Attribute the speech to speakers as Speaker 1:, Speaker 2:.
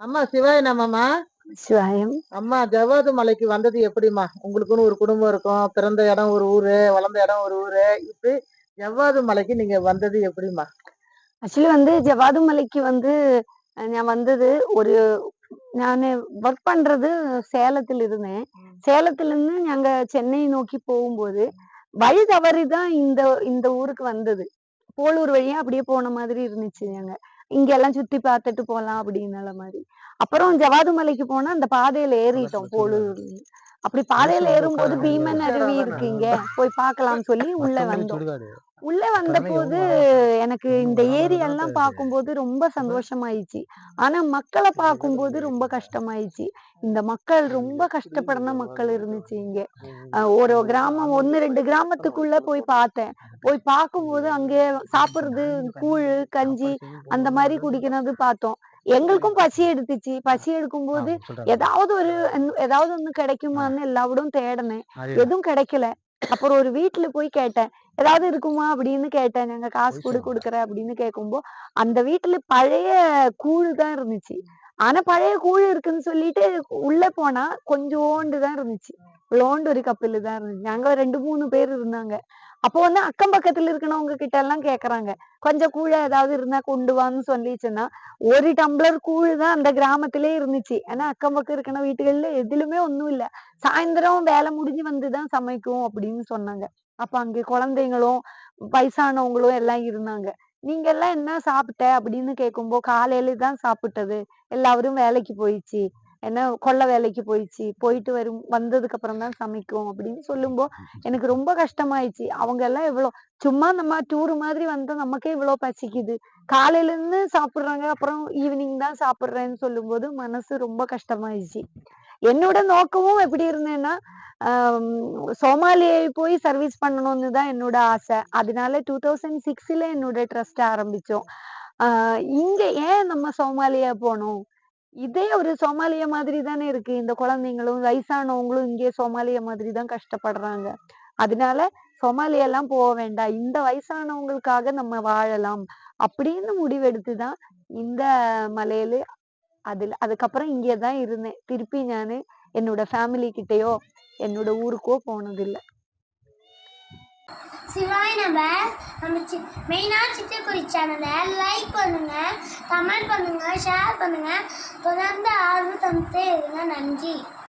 Speaker 1: அம்மா சிவாய நமம்மா.
Speaker 2: சிவாயம்.
Speaker 1: அம்மா ஜவ்வாது மலைக்கு வந்தது எப்படிம்மா? உங்களுக்குன்னு ஒரு குடும்பம் இருக்கும். பிறந்த இடம் ஒரு ஊரு, வளர்ந்த இடம் ஒரு ஊரு. இப்படி ஜவ்வாது மலைக்கு நீங்க வந்தது எப்படிம்மா?
Speaker 2: ஆக்சுவலி ஜவ்வாது மலைக்கு நான் வந்தது ஒரு நானு ஒர்க் பண்றது சேலத்துல இருந்தேன். சேலத்துலருந்து நாங்க சென்னை நோக்கி போகும்போது, வழி தவறி தான் இந்த இந்த ஊருக்கு வந்தது. போலூர் வழியா அப்படியே போன மாதிரி இருந்துச்சு அங்க. இங்கெல்லாம் சுத்தி பார்த்துட்டு போலாம் அப்படின்னால மாரி. அப்புறம் ஜவ்வாது மலைக்கு போனா அந்த பாதையில ஏறிட்டோம் போலூர்லருந்து. அப்படி பாதையில ஏறும்போது பீமன் அருவி இருக்கு இங்க. போய் பார்க்கலாம்னு சொல்லி உள்ள வந்தோம். உள்ள வந்தபோது எனக்கு இந்த ஏரியெல்லாம் பார்க்கும்போது ரொம்ப சந்தோஷமாயிடுச்சு. ஆனா மக்கள பார்க்கும்போது ரொம்ப கஷ்டமாயிடுச்சு. இந்த மக்கள் ரொம்ப கஷ்டப்படுன மக்கள் இருந்துச்சு இங்க. ஒரு கிராமம் 1, 2 கிராமத்துக்குள்ள போய் பார்த்தேன். போய் பார்க்கும்போது அங்கே சாப்பிடுறது கூழு, கஞ்சி அந்த மாரி குடிக்கிறது பார்த்தோம். எங்களுக்கும் பசி எடுத்துச்சு. பசி எடுக்கும்போது ஏதாவது ஒண்ணு கிடைக்குமான்னு எல்லாவிடம் தேடுனேன். எதுவும் கிடைக்கல. அப்புறம் ஒரு வீட்ல போய் கேட்டேன். "ஏதாவது இருக்குமா?" அப்படின்னு கேட்டேன். "நாங்க காசு குடுக்குறேன்" அப்படின்னு கேட்கும்போ, அந்த வீட்ல பழைய கூழ் தான் இருந்துச்சு. ஆனா பழைய கூழ் இருக்குன்னு சொல்லிட்டு உள்ள போனா கொஞ்சோண்டு தான் இருந்துச்சு. இவ்வளோண்டு ஒரு கப்பில தான் இருந்துச்சு. நாங்க 2, 3 பேர் இருந்தாங்க. அப்போ அக்கம் பக்கத்துல இருக்கனவங்க கிட்ட எல்லாம் கேட்கறாங்க. "கொஞ்சம் கூழ ஏதாவது இருந்தா கொண்டு வான்னு" சொல்லிச்சுன்னா, 1 டம்ளர் கூழ் தான் அந்த கிராமத்திலே இருந்துச்சு. ஏன்னா அக்கம் பக்கம் இருக்கன வீட்டுகள்ல எதிலுமே ஒண்ணும் இல்ல. சாயந்தரம் வேலை முடிஞ்சு வந்து தான் சமைக்கும் அப்படின்னு சொன்னாங்க. அப்ப அங்க குழந்தைங்களும், வயசானவங்களும் எல்லாம் இருந்தாங்க. "நீங்க எல்லாம் என்ன சாப்பிட்ட?" அப்படின்னு கேட்கும்போ, "காலையில தான் சாப்பிட்டது. எல்லாரும் வேலைக்கு போயிடுச்சு. என்ன கொல்ல வேலைக்கு போயிடுச்சு. போயிட்டு வந்ததுக்கு அப்புறம் தான் சமைக்கும்." அப்படின்னு சொல்லும்போ, எனக்கு ரொம்ப கஷ்டமாயிடுச்சு. அவங்க எல்லாம் சும்மா நம்ம டூர் மாதிரி வந்தா நமக்கே இவ்வளோ பசிக்குது. காலையில இருந்து சாப்பிடுறாங்க. அப்புறம் ஈவினிங் தான் சாப்பிடுறேன்னு சொல்லும்போது, மனசு ரொம்ப கஷ்டமாயிடுச்சு. என்னோட நோக்கமும் எப்படி இருந்தேன்னா, அம் சோமாலியா போய் சர்வீஸ் பண்ணணும்னு தான் என்னோட ஆசை. அதனால 2006ல என்னோட ட்ரஸ்ட் ஆரம்பிச்சோம். அ இங்க ஏன் நம்ம சோமாலியா போனோம்? இதே ஒரு சோமாலியா மாதிரி தானே இருக்கு. இந்த குழந்தைங்களும், வயசானவங்களும் இங்கே சோமாலியா மாதிரி தான் கஷ்டப்படுறாங்க. அதனால சோமாலியாலாம் போ வேண்டாம். இந்த வயசானவங்களுக்காக நம்ம வாழலாம். அப்படின்னு முடிவெடுத்து தான் இந்த மலையில அதுக்கப்புறம் இங்கே தான் இருந்தேன். திருப்பி நானு என்னோட ஃபேமிலி கிட்டயோ, என்னோட ஊருக்கோ போனதில்ல.
Speaker 3: சிவாய நம்ம மெயினா சிட்டுக்குருவி சேனலை லைக் பண்ணுங்க, கமெண்ட் பண்ணுங்க, ஷேர் பண்ணுங்க. தொடர்ந்து ஆர்வம் தந்துட்டே இருங்க. நன்றி.